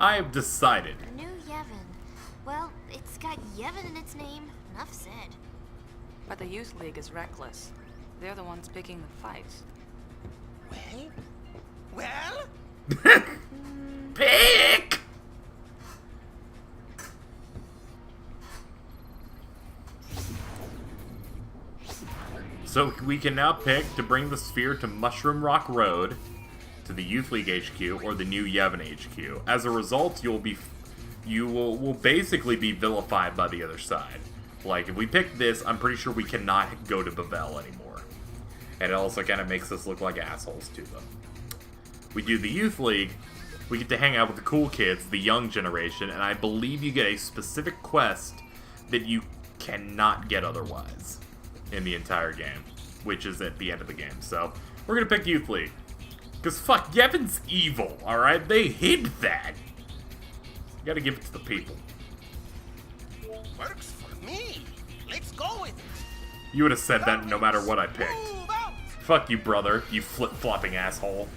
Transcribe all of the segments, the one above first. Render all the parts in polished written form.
I have decided. New Yevon. Well, it's got Yevon in its name. Enough said. But the Youth League is reckless. They're the ones picking the fights. Well? Pick! So we can now pick to bring the sphere to Mushroom Rock Road, to the Youth League HQ, or the New Yevon HQ. As a result, you will basically be vilified by the other side. Like, if we pick this, I'm pretty sure we cannot go to Bavel anymore. And it also kind of makes us look like assholes to them. We do the Youth League, we get to hang out with the cool kids, the young generation, and I believe you get a specific quest that you cannot get otherwise in the entire game, which is at the end of the game. So, we're gonna pick Youth League. Because fuck, Yevon's evil, alright? They hid that. You gotta give it to the people. Works for me. Let's go with it. You would have said that no matter what I picked. Move out. Fuck you, brother, you flip-flopping asshole.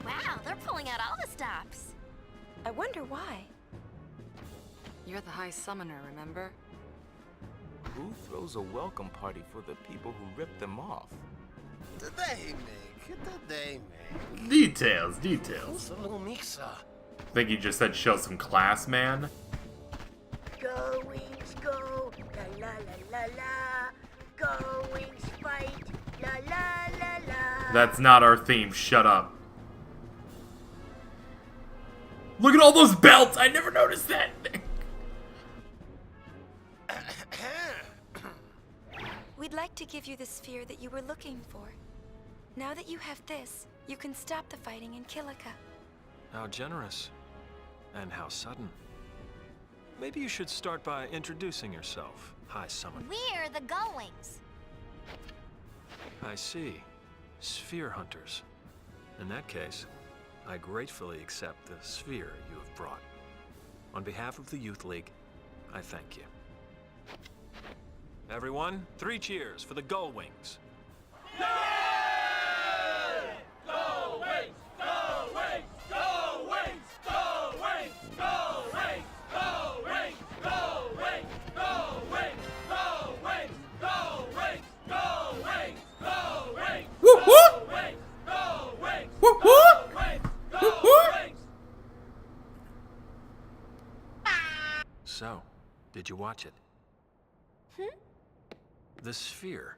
Wow, they're pulling out all the stops. I wonder why. You're the High Summoner, remember? Who throws a welcome party for the people who ripped them off? Today, make. Details. Who's a little mixer? Think you just said show some class, man? Go wings go, la la la la la. Go wings fight, la la la la. That's not our theme, shut up. Look at all those belts! I never noticed that! We'd like to give you the sphere that you were looking for. Now that you have this, you can stop the fighting in Kilika. How generous. And how sudden. Maybe you should start by introducing yourself, High Summoner. We're the Gullwings. I see. Sphere hunters. In that case, I gratefully accept the sphere you have brought. On behalf of the Youth League, I thank you. Everyone, 3 cheers for the Gullwings. So, did you watch it? The sphere.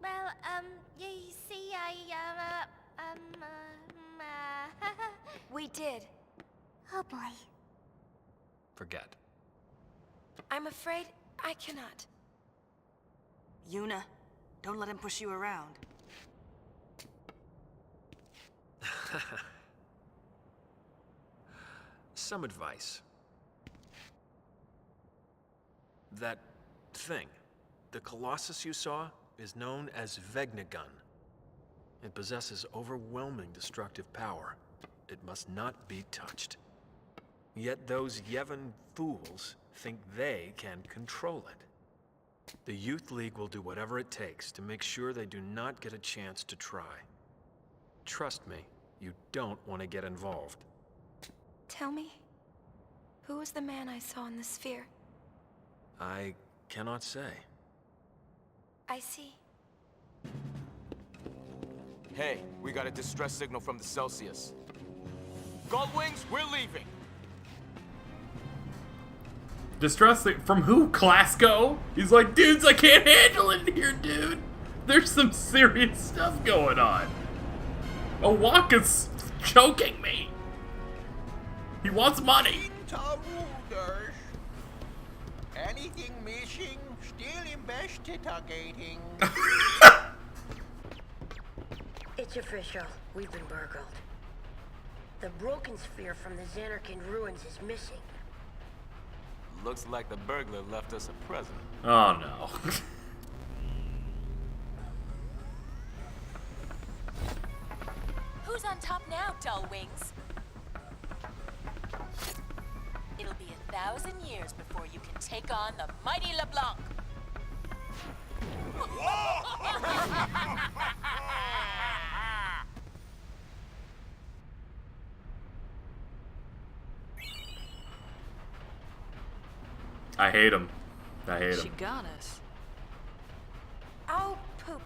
Well, you see, We did. oh boy. Forget. I'm afraid I cannot. Yuna, don't let him push you around. Some advice. That thing, the Colossus you saw, is known as Vegnagun. It possesses overwhelming destructive power. It must not be touched. Yet those Yevon fools think they can control it. The Youth League will do whatever it takes to make sure they do not get a chance to try. Trust me, you don't want to get involved. Tell me, who was the man I saw in the sphere? I cannot say. I see. Hey, we got a distress signal from the Celsius. Gullwings, we're leaving. Distress from who? Clasco? He's like, dudes, I can't handle it in here, dude. There's some serious stuff going on. Owaka's choking me. He wants money. Ruders. Anything missing, still investigating. It's official. We've been burgled. The broken sphere from the Xanarkin ruins is missing. Looks like the burglar left us a present. Oh no. Who's on top now, dull wings? It'll be 1,000 years before you can take on the mighty LeBlanc. I hate him. I hate She him. got us. Oh, poopy.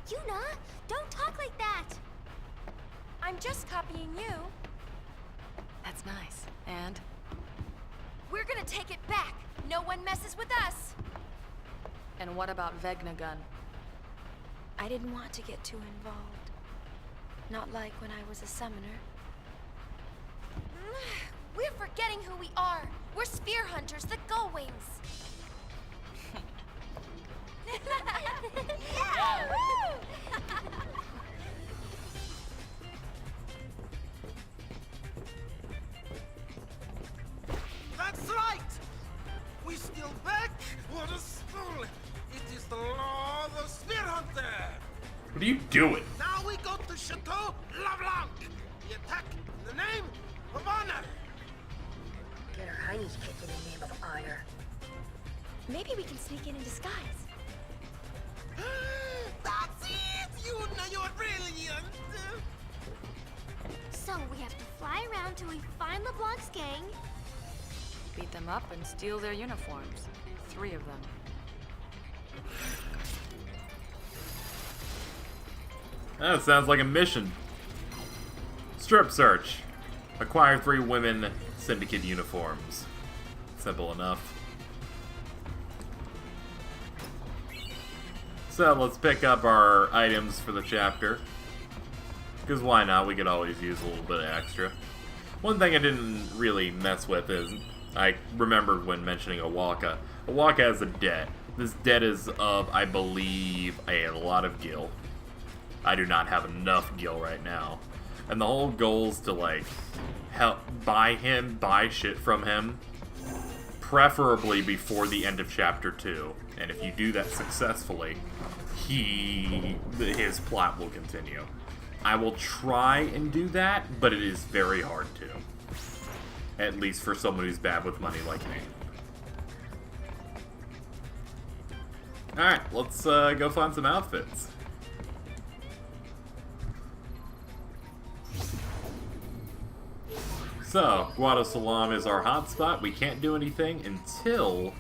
Yuna, don't talk like that. I'm just copying you. That's nice. And We're gonna take it back. No one messes with us. and what about Vegnagun? I didn't want to get too involved. Not like when I was a summoner. We're forgetting who we are. We're spear hunters, the Gullwings. Yeah! Woo! That's right! We still back? What a school! It is the law of the Spear Hunter! What are you doing? Now we go to Chateau LeBlanc! We attack in the name of honor! Get our heinies kicked in the name of honor. Maybe we can sneak in disguise. That's it! You know you're brilliant! So we have to fly around till we find LeBlanc's gang. Beat them up and steal their uniforms. 3 of them. That sounds like a mission. Strip search. Acquire 3 women syndicate uniforms. Simple enough. So let's pick up our items for the chapter. Because why not? We could always use a little bit of extra. One thing I didn't really mess with is I remembered when mentioning Awaka. Awaka has a debt. This debt is of, I believe, a lot of gil. I do not have enough gil right now. And the whole goal is to, like, help buy shit from him, preferably before the end of Chapter 2. And if you do that successfully, his plot will continue. I will try and do that, but it is very hard to. At least for someone who's bad with money like me. Alright, let's go find some outfits. So, Guado Salam is our hotspot. We can't do anything until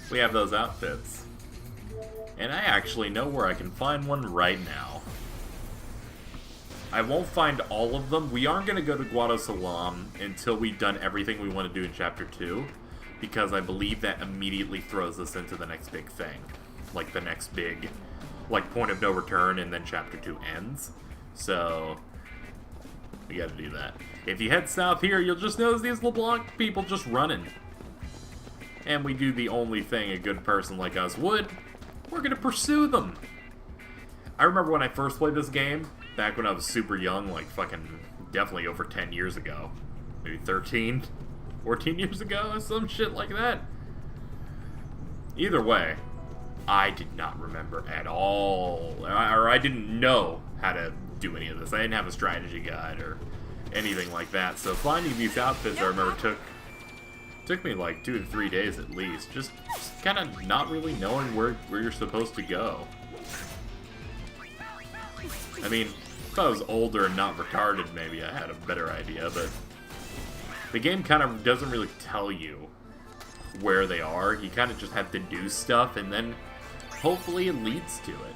we have those outfits. And I actually know where I can find one right now. I won't find all of them. We aren't going to go to Guado Salam until we've done everything we want to do in Chapter 2. Because I believe that immediately throws us into the next big thing. Like the next big, like, point of no return, and then Chapter 2 ends. So, we gotta do that. If you head south here, you'll just notice these LeBlanc people just running. And we do the only thing a good person like us would. We're gonna pursue them. I remember when I first played this game, back when I was super young, like fucking definitely over 10 years ago. Maybe 13, 14 years ago, some shit like that. Either way, I did not remember at all, or I didn't know how to do any of this. I didn't have a strategy guide or anything like that, so finding these outfits I remember took me like 2 to 3 days at least, just kind of not really knowing where you're supposed to go. I mean, if I was older and not retarded, maybe I had a better idea, but the game kind of doesn't really tell you where they are. You kind of just have to do stuff, and then hopefully it leads to it.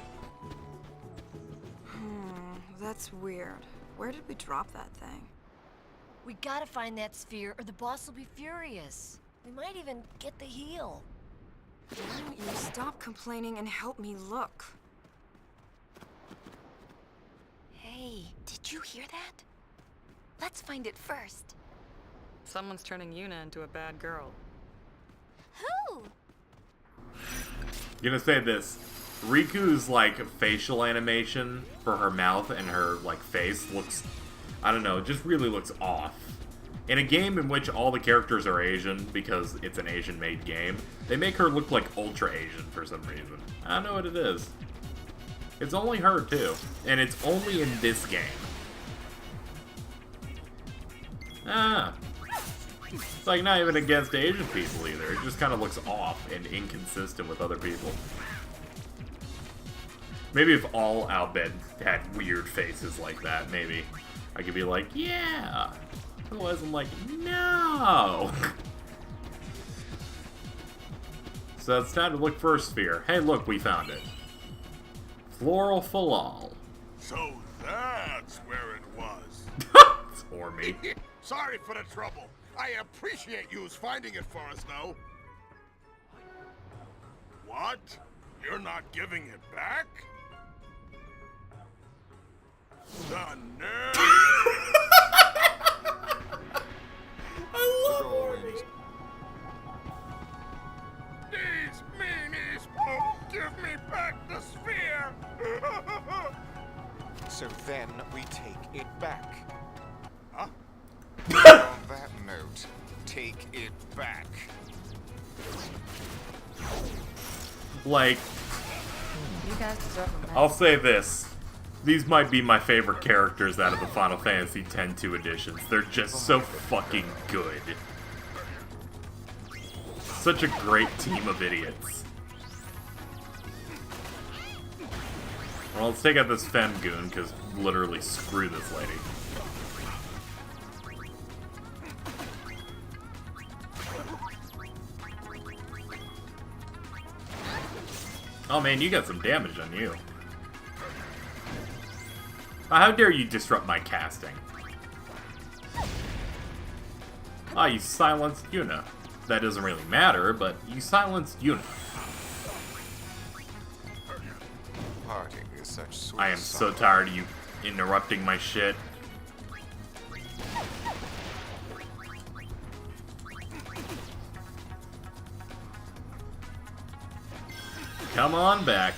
That's weird. Where did we drop that thing? We gotta find that sphere or the boss will be furious. We might even get the heel. Why don't you stop complaining and help me look? Hey, did you hear that? Let's find it first. Someone's turning Yuna into a bad girl. Who? I'm gonna say this. Riku's, like, facial animation for her mouth and her, like, face looks, I don't know, it just really looks off. In a game in which all the characters are Asian, because it's an Asian-made game, they make her look like Ultra Asian for some reason. I don't know what it is. It's only her, too. And it's only in this game. Ah. It's like not even against Asian people either. It just kind of looks off and inconsistent with other people. Maybe if all Albed had weird faces like that, maybe I could be like, yeah. Otherwise, I'm like, no. So it's time to look for a sphere. Hey, look, we found it. Floral Falal. So that's where it was. It's for me. Sorry for the trouble. I appreciate you finding it for us, though. What? You're not giving it back? The nerve! I love it. These meanies won't give me back the sphere! So then we take it back. Huh? On that note, take it back. Like, You guys deserve a medal. I'll say this. These might be my favorite characters out of the Final Fantasy X-2 editions. They're just so fucking good. Such a great team of idiots. Well, let's take out this Femgoon, because literally screw this lady. Oh man, you got some damage on you. How dare you disrupt my casting? Ah, you silenced Yuna. That doesn't really matter, but you silenced Yuna. Parting is such sweet I am so tired of you interrupting my shit. Come on back.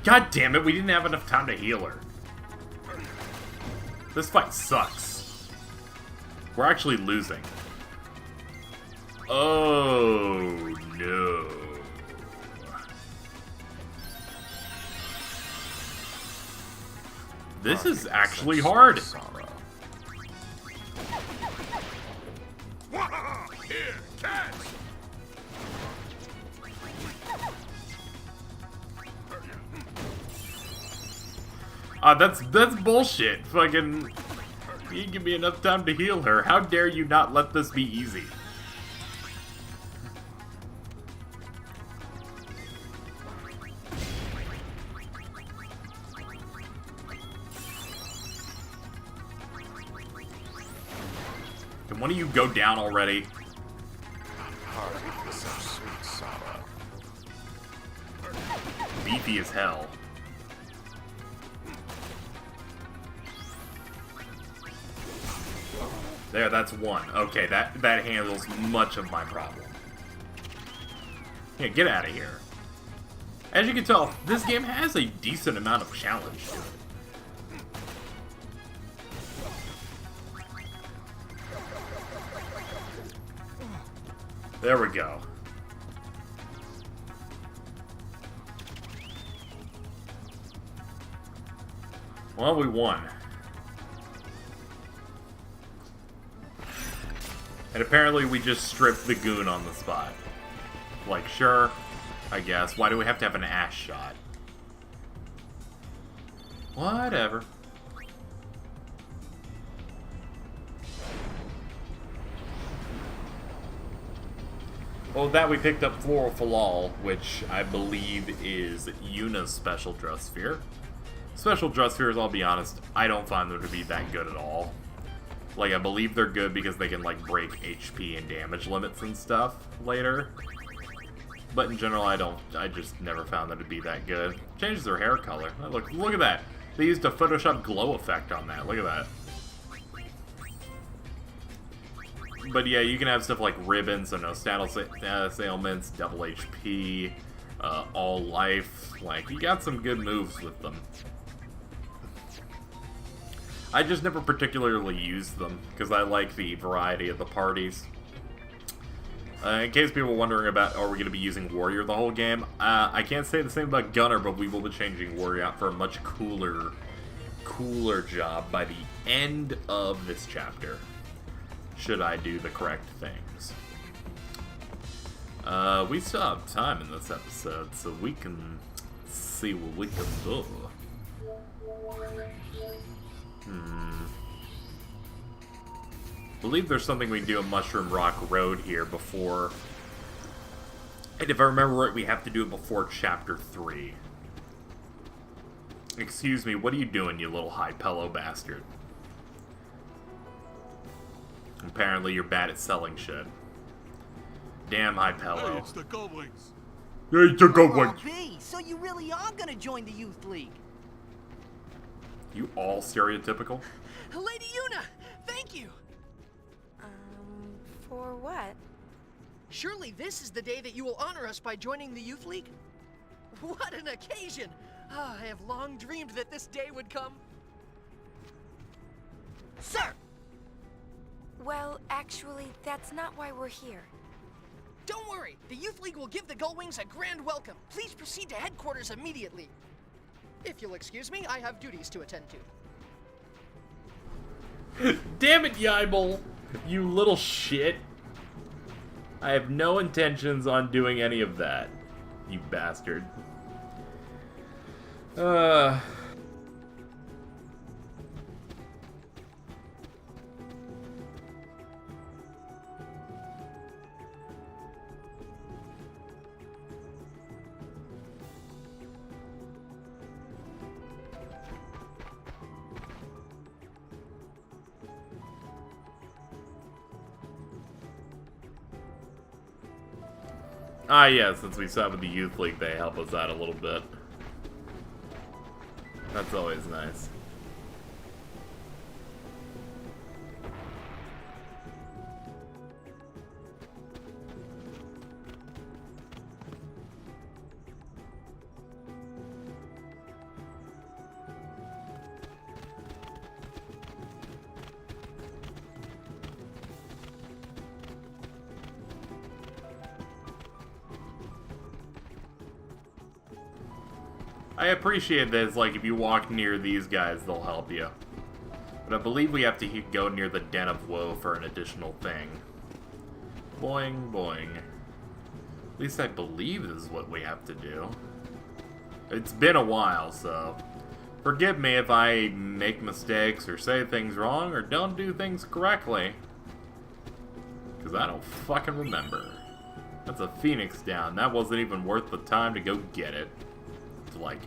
God damn it, we didn't have enough time to heal her. This fight sucks. We're actually losing. Oh no. This is actually hard. Here, catch! That's bullshit. Fucking, you didn't give me enough time to heal her. How dare you not let this be easy? Can one of you go down already? Parting is such sweet sorrow. Beefy as hell. There, that's one. Okay, that handles much of my problem. Yeah, get out of here. As you can tell, this game has a decent amount of challenge to it. There we go. Well, we won. And apparently we just stripped the goon on the spot. Like, sure, I guess. Why do we have to have an ass shot? Whatever. Well, with that we picked up Floral Falal, which I believe is Yuna's special dress sphere. Special dress spheres, I'll be honest, I don't find them to be that good at all. Like, I believe they're good because they can, like, break HP and damage limits and stuff later. But in general, I just never found them to be that good. Changes their hair color. Oh, look at that. They used a Photoshop glow effect on that. Look at that. But yeah, you can have stuff like ribbons, so no status ailments, double HP, all life. Like, you got some good moves with them. I just never particularly used them, because I like the variety of the parties. In case people are wondering about, are we going to be using Warrior the whole game? I can't say the same about Gunner, but we will be changing Warrior out for a much cooler job by the end of this chapter. Should I do the correct things. We still have time in this episode, so we can see what we can do. I believe there's something we can do in Mushroom Rock Road here before... And if I remember right, we have to do it before Chapter 3. Excuse me, what are you doing, you little high-pillow bastard? Apparently you're bad at selling shit. Damn high-pillow. Hey, it's the Goldwings. Hey, it's the Goldwings. B, so you really are gonna join the Youth League? You all stereotypical? Lady Yuna, thank you! For what? Surely this is the day that you will honor us by joining the Youth League? What an occasion! I have long dreamed that this day would come. Sir! Well, actually, that's not why we're here. Don't worry, the Youth League will give the Gullwings a grand welcome. Please proceed to headquarters immediately. If you'll excuse me, I have duties to attend to. Damn it, Yibel! You little shit. I have no intentions on doing any of that, you bastard. Ah, yeah, since we sat with the Youth League, they help us out a little bit. That's always nice. I appreciate this, like, if you walk near these guys, they'll help you. But I believe we have to go near the Den of Woe for an additional thing. Boing, boing. At least I believe this is what we have to do. It's been a while, so... forgive me if I make mistakes or say things wrong or don't do things correctly. Because I don't fucking remember. That's a Phoenix down. That wasn't even worth the time to go get it. To, like,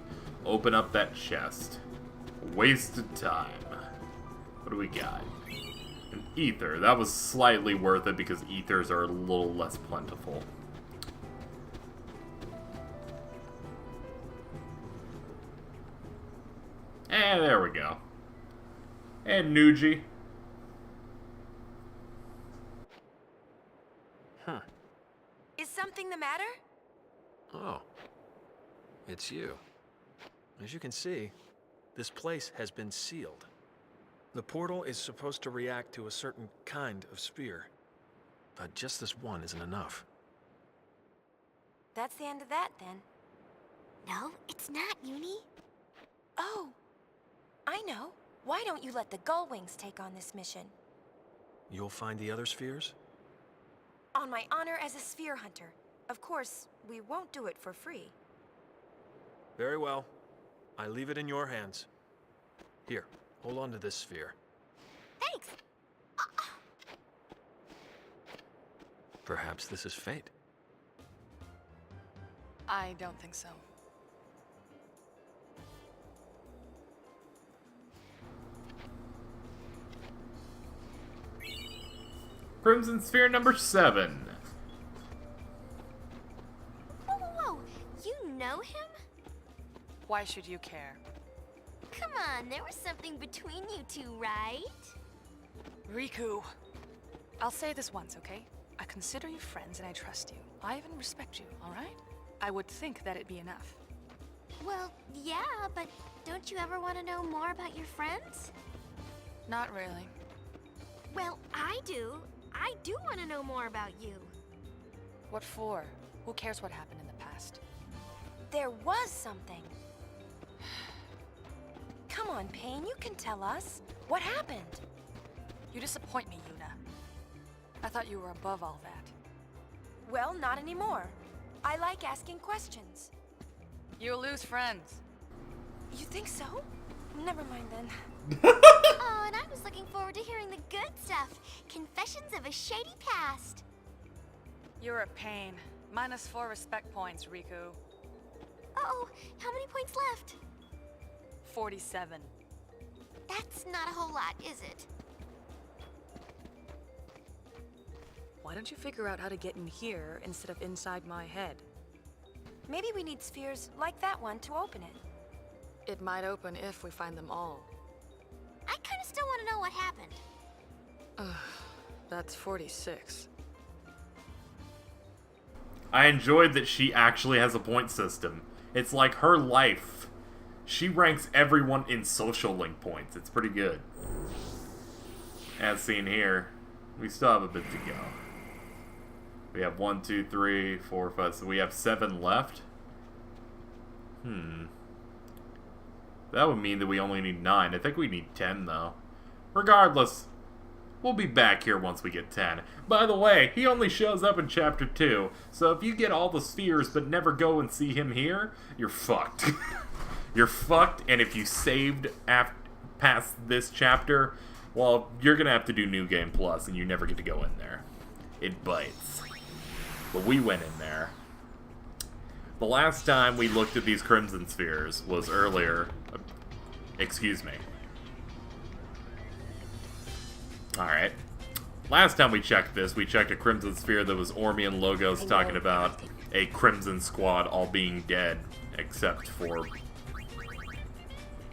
open up that chest. Wasted time. What do we got? An ether. That was slightly worth it because ethers are a little less plentiful. And there we go. And Nuji. Huh. Is something the matter? Oh. It's you. As you can see, this place has been sealed. The portal is supposed to react to a certain kind of sphere. But just this one isn't enough. That's the end of that, then. No, it's not, Uni. Oh, I know. Why don't you let the Gullwings take on this mission? You'll find the other spheres? On my honor as a sphere hunter. Of course, we won't do it for free. Very well. I leave it in your hands. Here, hold on to this sphere. Thanks. Perhaps this is fate. I don't think so. Crimson Sphere number 7. Whoa, whoa, whoa. You know him? Why should you care? Come on, there was something between you two, right? Riku. I'll say this once, okay? I consider you friends and I trust you. I even respect you, all right? I would think that it'd be enough. Well, yeah, but don't you ever want to know more about your friends? Not really. Well, I do. I do want to know more about you. What for? Who cares what happened in the past? There was something. Come on, Pain, you can tell us. What happened? You disappoint me, Yuna. I thought you were above all that. Well, not anymore. I like asking questions. You'll lose friends. You think so? Never mind then. Oh, and I was looking forward to hearing the good stuff. Confessions of a shady past. You're a pain. -4 respect points, Riku. Uh-oh, how many points left? 47. That's not a whole lot, is it? Why don't you figure out how to get in here instead of inside my head? Maybe we need spheres like that one to open it. It might open if we find them all. I kind of still want to know what happened. That's 46. I enjoyed that she actually has a point system. It's like her life. She ranks everyone in social link points. It's pretty good. As seen here, we still have a bit to go. We have 1, 2, 3, 4, 5, so we have 7 left. That would mean that we only need 9. I think we need 10, though. Regardless, we'll be back here once we get 10. By the way, he only shows up in Chapter 2, so if you get all the spheres but never go and see him here, you're fucked. You're fucked, and if you saved past this chapter, well, you're gonna have to do New Game Plus, and you never get to go in there. It bites. But we went in there. The last time we looked at these Crimson Spheres was earlier. Excuse me. Alright. Last time we checked this, we checked a Crimson Sphere that was Ormian logos talking about a Crimson Squad all being dead, except for...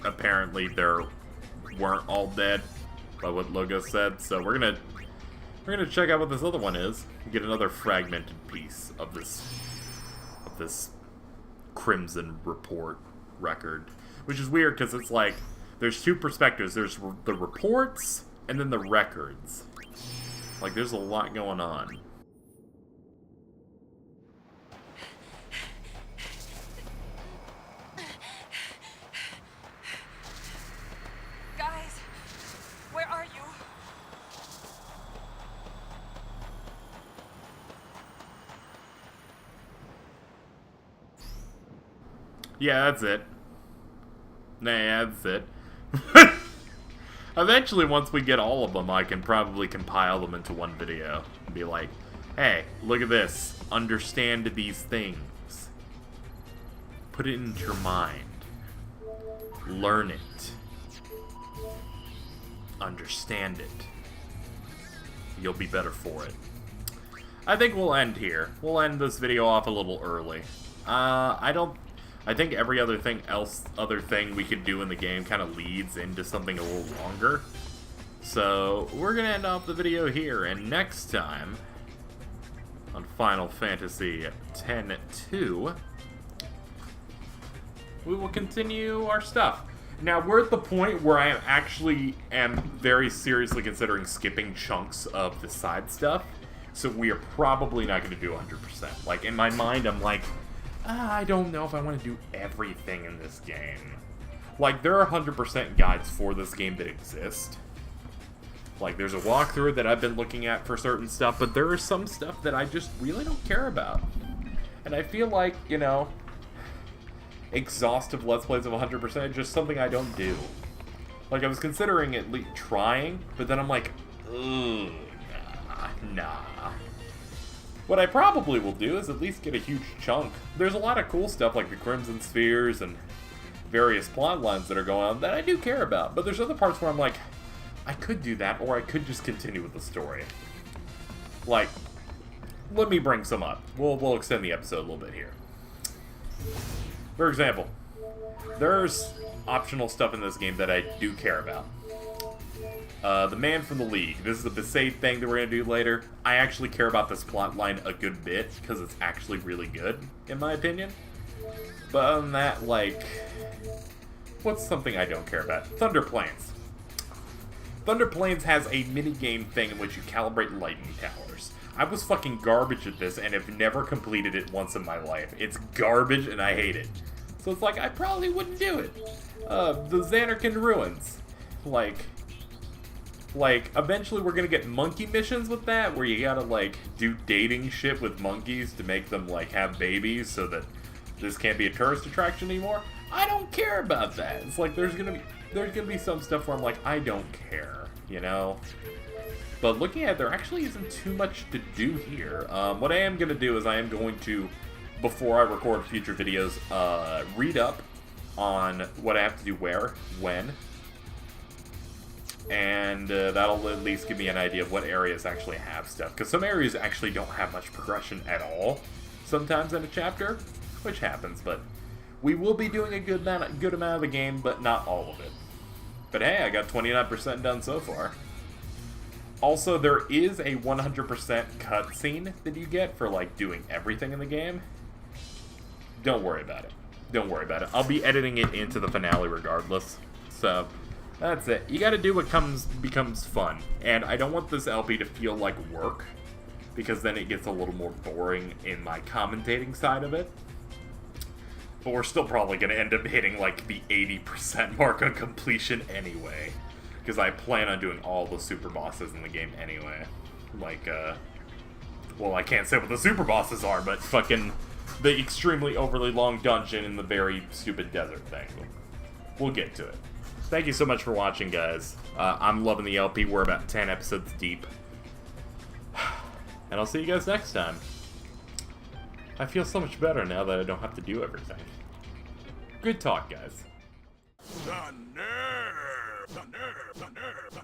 apparently they weren't all dead, by what logo said. So we're gonna check out what this other one is. Get another fragmented piece of this Crimson Report record, which is weird because it's like there's two perspectives. There's the reports and then the records. Like there's a lot going on. Guys, where are you? Yeah, that's it. Nah, that's it. Eventually, once we get all of them, I can probably compile them into one video. And be like, hey, look at this. Understand these things. Put it into your mind. Learn it. Understand it. You'll be better for it. I think we'll end here. We'll end this video off a little early. I think every other thing we could do in the game kind of leads into something a little longer. So we're gonna end off the video here, and next time on Final Fantasy X-2, we will continue our stuff. Now we're at the point where I am very seriously considering skipping chunks of the side stuff. So we are probably not going to do 100%. Like in my mind, I'm like, I don't know if I want to do everything in this game. Like, there are 100% guides for this game that exist. Like, there's a walkthrough that I've been looking at for certain stuff, but there is some stuff that I just really don't care about. And I feel like, you know, exhaustive Let's Plays of 100% is just something I don't do. Like, I was considering at least trying, but then I'm like, ugh, nah. What I probably will do is at least get a huge chunk. There's a lot of cool stuff like the Crimson Spheres and various plot lines that are going on that I do care about. But there's other parts where I'm like, I could do that, or I could just continue with the story. Like, let me bring some up. We'll extend the episode a little bit here. For example, there's optional stuff in this game that I do care about. The Man from the League. This is the Besaid thing that we're going to do later. I actually care about this plot line a good bit, because it's actually really good, in my opinion. But other than that, like... what's something I don't care about? Thunder Plains. Thunder Plains has a mini-game thing in which you calibrate lightning towers. I was fucking garbage at this and have never completed it once in my life. It's garbage and I hate it. So it's like, I probably wouldn't do it. The Xanarkand Ruins. Like, eventually we're gonna get monkey missions with that, where you gotta, like, do dating shit with monkeys to make them, like, have babies so that this can't be a tourist attraction anymore. I don't care about that. It's like, there's gonna be some stuff where I'm like, I don't care, you know? But looking at it, there actually isn't too much to do here. What I am gonna do is I am going to, before I record future videos, read up on what I have to do where, when, and that'll at least give me an idea of what areas actually have stuff. Because some areas actually don't have much progression at all, sometimes in a chapter, which happens, but we will be doing a good amount of the game, but not all of it. But hey, I got 29% done so far. Also, there is a 100% cutscene that you get for, like, doing everything in the game. Don't worry about it. Don't worry about it. I'll be editing it into the finale regardless. So, that's it. You gotta do what becomes fun. And I don't want this LP to feel like work, because then it gets a little more boring in my commentating side of it. But we're still probably gonna end up hitting, like, the 80% mark on completion anyway. Because I plan on doing all the super bosses in the game anyway. Like, well, I can't say what the super bosses are, but fucking the extremely overly long dungeon and the very stupid desert thing. We'll get to it. Thank you so much for watching, guys. I'm loving the LP. We're about 10 episodes deep. And I'll see you guys next time. I feel so much better now that I don't have to do everything. Good talk, guys. The nerve! The nerve! The nerve!